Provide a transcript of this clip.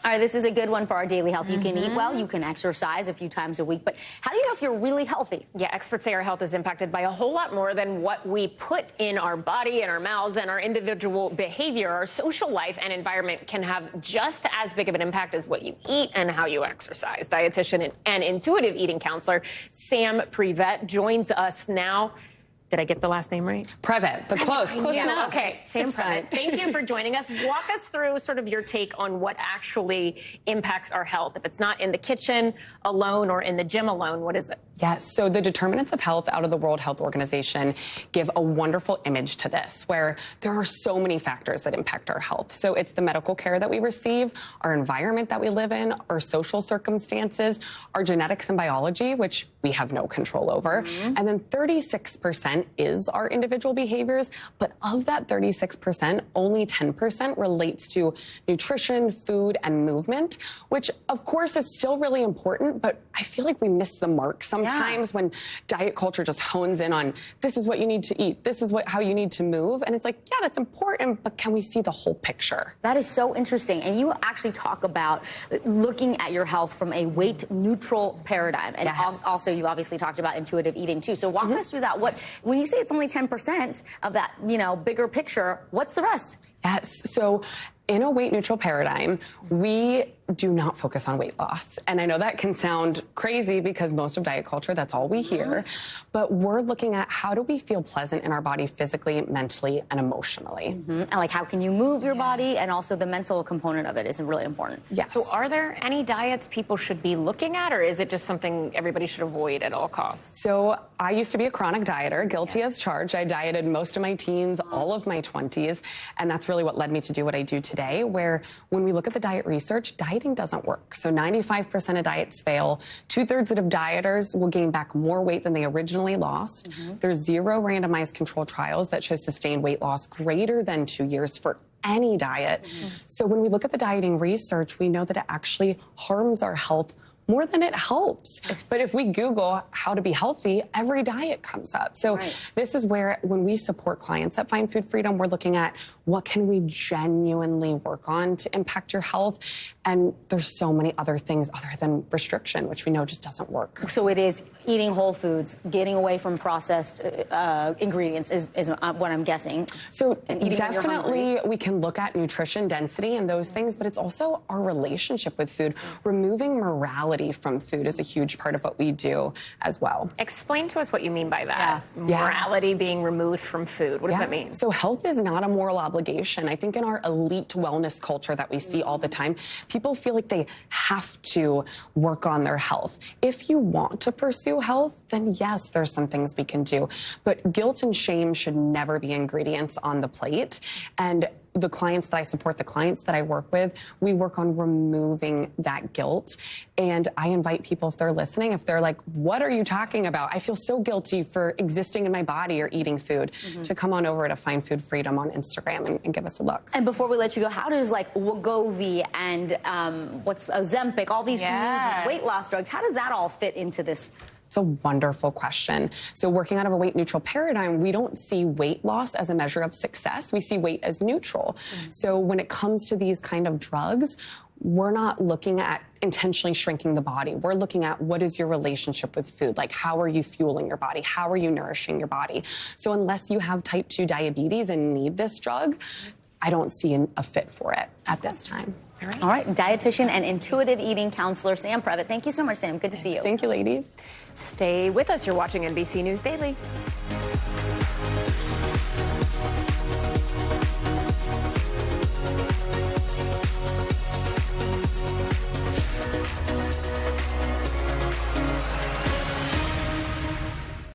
All right, this is a good one for our daily health. You can eat well, you can exercise a few times a week, but how do you know if you're really healthy? Yeah, experts say our health is impacted by a whole lot more than what we put in our body and our mouths, and our individual behavior. Our social life and environment can have just as big of an impact as what you eat and how you exercise. Dietitian and intuitive eating counselor Sam Prevet joins us now. Did I get the last name right? Prevet, but close enough. Okay, Sam Prevet, thank you for joining us. Walk us through sort of your take on what actually impacts our health. If it's not in the kitchen alone or in the gym alone, what is it? Yes, so the determinants of health out of the World Health Organization give a wonderful image to this, where there are so many factors that impact our health. So it's the medical care that we receive, our environment that we live in, our social circumstances, our genetics and biology, which we have no control over, and then 36% is our individual behaviors, but of that 36%, only 10% relates to nutrition, food, and movement, which of course is still really important, but I feel like we miss the mark sometimes when diet culture just hones in on this is what you need to eat, this is how you need to move, and it's like, yeah, that's important, but can we see the whole picture? That is so interesting, and you actually talk about looking at your health from a weight-neutral paradigm, and also you obviously talked about intuitive eating too. So walk us through that. When you say it's only 10% of that, bigger picture, what's the rest? Yes. So in a weight-neutral paradigm, we do not focus on weight loss. And I know that can sound crazy because most of diet culture, that's all we hear. But we're looking at how do we feel pleasant in our body physically, mentally, and emotionally. And like how can you move your body, and also the mental component of it is really important. Yes. So are there any diets people should be looking at, or is it just something everybody should avoid at all costs? So I used to be a chronic dieter, guilty as charged. I dieted most of my teens, all of my 20s, and that's really what led me to do what I do today, where when we look at the diet research, dieting doesn't work. So 95% of diets fail. 2/3 of dieters will gain back more weight than they originally lost. There's 0 randomized controlled trials that show sustained weight loss greater than 2 years for any diet. So when we look at the dieting research, we know that it actually harms our health more than it helps. But if we Google how to be healthy, every diet comes up. So this is where, when we support clients at Find Food Freedom, we're looking at what can we genuinely work on to impact your health. And there's so many other things other than restriction, which we know just doesn't work. So it is eating whole foods, getting away from processed ingredients is what I'm guessing. So definitely we can look at nutrition density and those things, but it's also our relationship with food. Removing morality from food is a huge part of what we do as well. Explain to us what you mean by that. Morality being removed from food. What does that mean? So health is not a moral obligation. I think in our elite wellness culture that we see all the time, people feel like they have to work on their health. If you want to pursue health, then yes, there's some things we can do. But guilt and shame should never be ingredients on the plate. And the clients that I support, the clients that I work with, we work on removing that guilt. And I invite people, if they're listening, if they're like, what are you talking about? I feel so guilty for existing in my body or eating food, to come on over to Find Food Freedom on Instagram and give us a look. And before we let you go, how does like Wegovy and what's Ozempic, all these new weight loss drugs, how does that all fit into this? It's a wonderful question. So working out of a weight-neutral paradigm, we don't see weight loss as a measure of success. We see weight as neutral. So when it comes to these kind of drugs, we're not looking at intentionally shrinking the body. We're looking at what is your relationship with food? Like, how are you fueling your body? How are you nourishing your body? So unless you have type 2 diabetes and need this drug, I don't see a fit for it at this time. All right. Dietitian and intuitive eating counselor Sam Prevet. Thank you so much, Sam. Good to see you. Thank you, ladies. Stay with us. You're watching NBC News Daily.